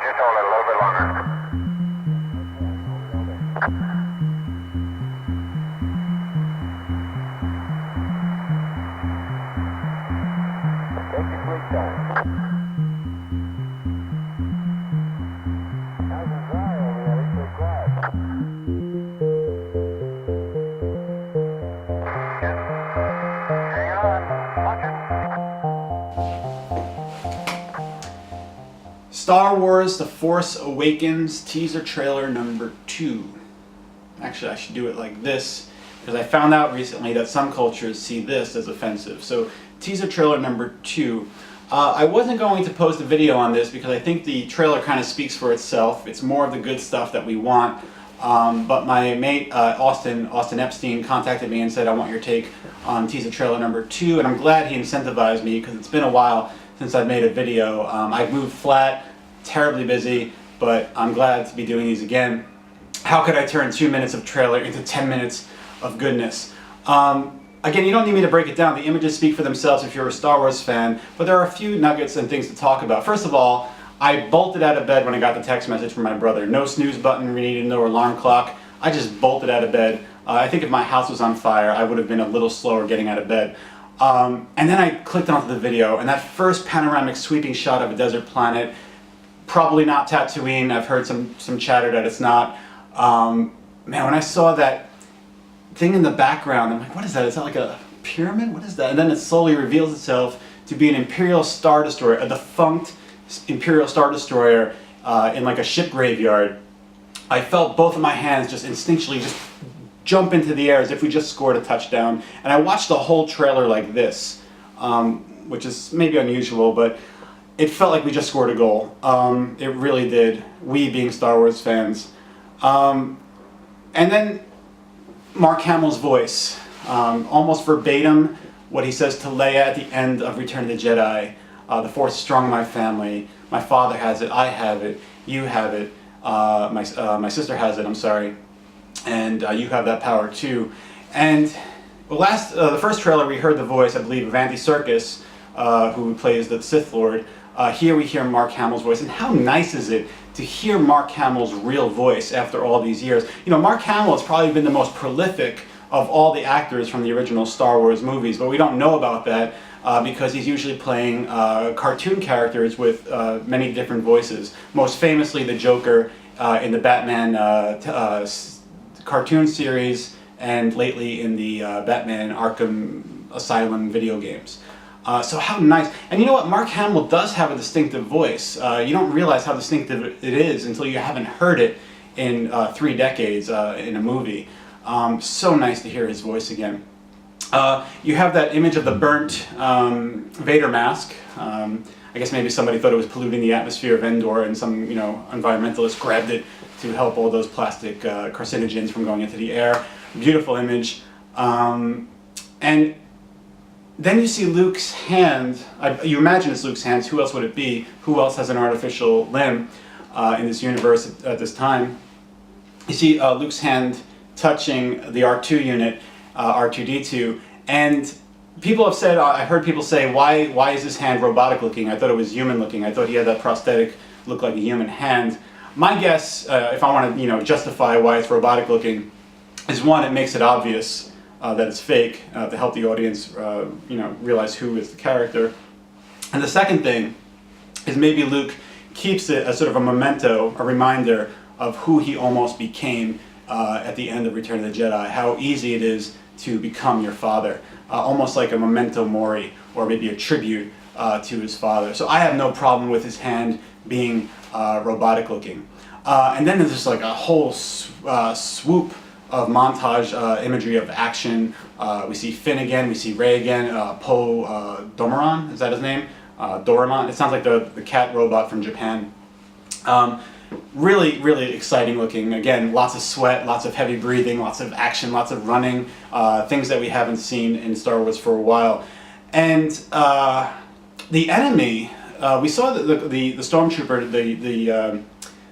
just hold it a little bit longer. Take your sweet time. Nice and dry over there. It's so quiet. Hang on. Watch it. Star Wars The Force Awakens teaser trailer number 2. Actually, I should do it like this because I found out recently that some cultures see this as offensive. So, teaser trailer number 2. I wasn't going to post a video on this because I think the trailer kind of speaks for itself. It's more of the good stuff that we want. But my mate Austin Epstein contacted me and said, I want your take on teaser trailer number 2, and I'm glad he incentivized me because it's been a while since I've made a video. I've moved flat, terribly busy, but I'm glad to be doing these again. How could I turn 2 minutes of trailer into 10 minutes of goodness? Again, you don't need me to break it down. The images speak for themselves if you're a Star Wars fan, but there are a few nuggets and things to talk about. First of all, I bolted out of bed when I got the text message from my brother. No snooze button, we needed no alarm clock. I just bolted out of bed. I think if my house was on fire, I would have been a little slower getting out of bed. And then I clicked onto the video, and that first panoramic sweeping shot of a desert planet, probably not Tatooine. I've heard some chatter that it's not. Man, when I saw that thing in the background, I'm like, what is that? Is that like a pyramid? What is that? And then it slowly reveals itself to be an Imperial Star Destroyer, a defunct Imperial Star Destroyer in like a ship graveyard. I felt both of my hands just instinctually just jump into the air as if we just scored a touchdown. And I watched the whole trailer like this, which is maybe unusual, but it felt like we just scored a goal. It really did, we being Star Wars fans. And then Mark Hamill's voice, almost verbatim what he says to Leia at the end of Return of the Jedi. The Force is strong in my family. My father has it. I have it. You have it. My sister has it. I'm sorry, and you have that power too. And the first trailer we heard the voice, I believe, of Andy Serkis, who plays the Sith Lord. Here we hear Mark Hamill's voice, and how nice is it to hear Mark Hamill's real voice after all these years? You know, Mark Hamill has probably been the most prolific of all the actors from the original Star Wars movies, but we don't know about that because he's usually playing cartoon characters with many different voices. Most famously, the Joker in the Batman cartoon series, and lately in the Batman Arkham Asylum video games. So how nice. And you know what? Mark Hamill does have a distinctive voice. You don't realize how distinctive it is until you haven't heard it in 3 decades in a movie. So nice to hear his voice again. You have that image of the burnt Vader mask. I guess maybe somebody thought it was polluting the atmosphere of Endor, and some environmentalist grabbed it to help all those plastic carcinogens from going into the air. Beautiful image. And then you see Luke's hand. You imagine it's Luke's hands. Who else would it be? Who else has an artificial limb in this universe at this time? You see Luke's hand touching the R2 unit, R2-D2, and people have said, I heard people say, why is his hand robotic looking? I thought it was human looking. I thought he had that prosthetic look like a human hand. My guess, if I want to justify why it's robotic looking, is one, it makes it obvious that it's fake to help the audience realize who is the character. And the second thing is maybe Luke keeps it as sort of a memento, a reminder of who he almost became at the end of Return of the Jedi, how easy it is to become your father, almost like a memento mori, or maybe a tribute to his father. So I have no problem with his hand being robotic looking. And then there's just like a whole swoop of montage imagery of action. We see Finn again, we see Rey again, Poe Dameron, is that his name? Doraemon, it sounds like the cat robot from Japan. Really, really exciting looking. Again, lots of sweat, lots of heavy breathing, lots of action, lots of running, things that we haven't seen in Star Wars for a while. And the enemy, we saw the stormtrooper,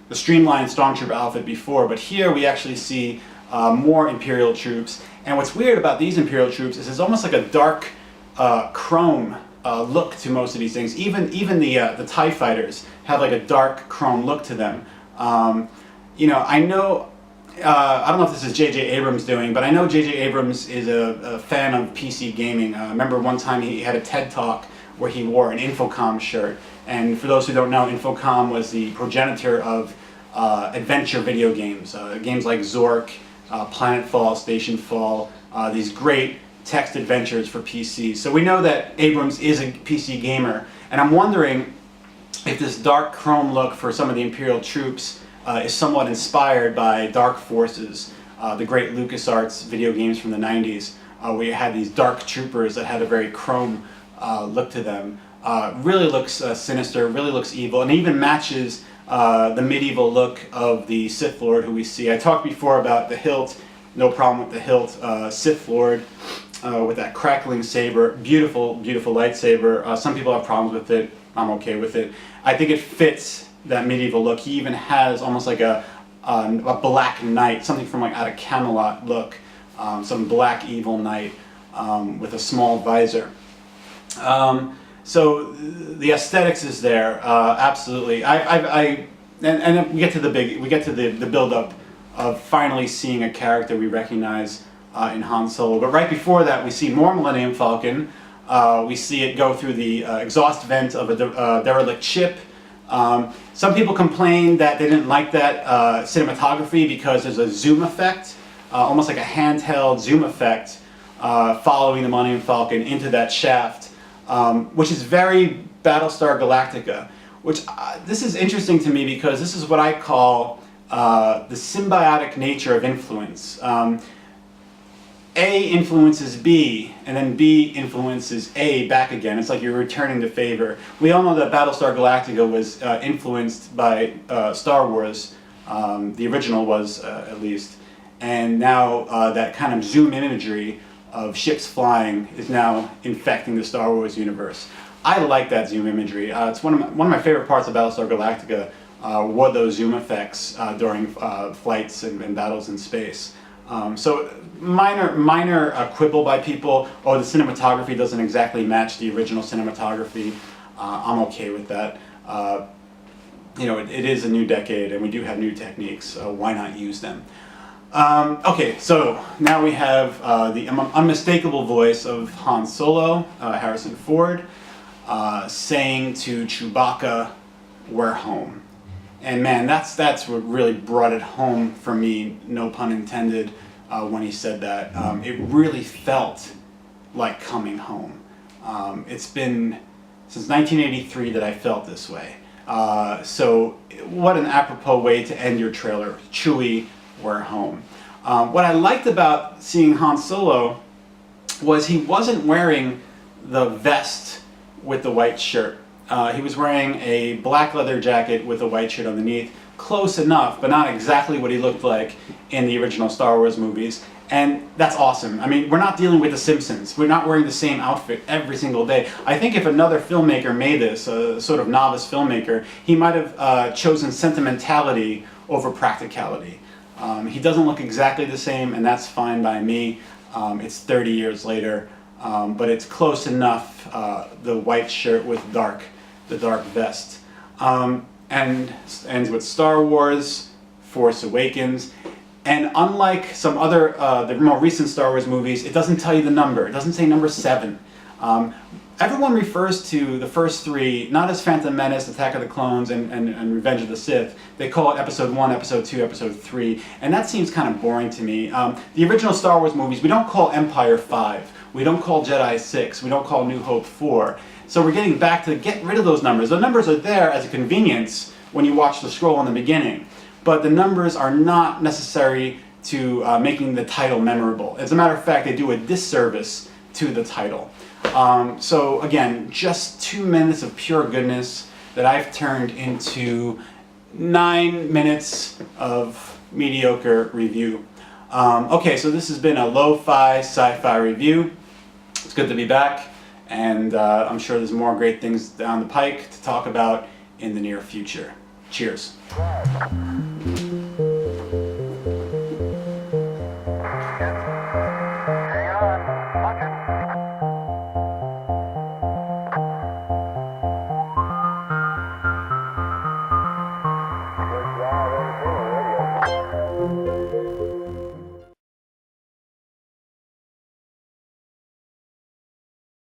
the streamlined stormtrooper outfit before, but here we actually see more Imperial troops. And what's weird about these Imperial troops is it's almost like a dark chrome look to most of these things. Even the TIE fighters have like a dark chrome look to them. I know. I don't know if this is J.J. Abrams doing, but I know J.J. Abrams is a fan of PC gaming. I remember one time he had a TED Talk where he wore an Infocom shirt. And for those who don't know, Infocom was the progenitor of adventure video games. Games like Zork, Planetfall, Stationfall, these great text adventures for PC. So we know that Abrams is a PC gamer. And I'm wondering if this dark chrome look for some of the Imperial troops is somewhat inspired by Dark Forces, the great LucasArts video games from the 90s, where you had these dark troopers that had a very chrome look to them. Really looks sinister, really looks evil, and even matches the medieval look of the Sith Lord who we see. I talked before about the hilt, no problem with the hilt. Sith Lord with that crackling saber, beautiful, beautiful lightsaber. Some people have problems with it. I'm okay with it. I think it fits that medieval look. He even has almost like a black knight, something from like out of Camelot look, some black evil knight with a small visor. So the aesthetics is there, absolutely. And we get to the build-up of finally seeing a character we recognize in Han Solo. But right before that, we see more Millennium Falcon. We see it go through the exhaust vent of a derelict ship. Some people complained that they didn't like that cinematography because there's a zoom effect, almost like a handheld zoom effect, following the Millennium Falcon into that shaft, which is very Battlestar Galactica. Which this is interesting to me because this is what I call the symbiotic nature of influence. A influences B, and then B influences A back again. It's like you're returning the favor. We all know that Battlestar Galactica was influenced by Star Wars. The original was, at least. And now that kind of zoom imagery of ships flying is now infecting the Star Wars universe. I like that zoom imagery. It's one of my favorite parts of Battlestar Galactica were those zoom effects during flights and battles in space. So minor quibble by people, oh, the cinematography doesn't exactly match the original cinematography. I'm okay with that. It is a new decade and we do have new techniques, why not use them? Okay, so now we have the unmistakable voice of Han Solo, Harrison Ford, saying to Chewbacca, "We're home." And man, that's what really brought it home for me, no pun intended, when he said that. It really felt like coming home. It's been since 1983 that I felt this way. So what an apropos way to end your trailer. Chewie, we're home. What I liked about seeing Han Solo was he wasn't wearing the vest with the white shirt. He was wearing a black leather jacket with a white shirt underneath. Close enough, but not exactly what he looked like in the original Star Wars movies. And that's awesome. I mean, we're not dealing with The Simpsons. We're not wearing the same outfit every single day. I think if another filmmaker made this, a sort of novice filmmaker, he might have chosen sentimentality over practicality. He doesn't look exactly the same, and that's fine by me. It's 30 years later, but it's close enough, the white shirt with the dark vest. And ends with Star Wars, Force Awakens. And unlike some other, the more recent Star Wars movies, it doesn't tell you the number. It doesn't say number 7. Everyone refers to the first 3 not as Phantom Menace, Attack of the Clones, and Revenge of the Sith. They call it Episode 1, Episode 2, Episode 3. And that seems kind of boring to me. The original Star Wars movies, we don't call Empire 5. We don't call Jedi 6. We don't call New Hope 4. So we're getting back to get rid of those numbers. The numbers are there as a convenience when you watch the scroll in the beginning. But the numbers are not necessary to making the title memorable. As a matter of fact, they do a disservice to the title. So again, just 2 minutes of pure goodness that I've turned into 9 minutes of mediocre review. Okay, so this has been a lo-fi sci-fi review. It's good to be back, and I'm sure there's more great things down the pike to talk about in the near future. Cheers.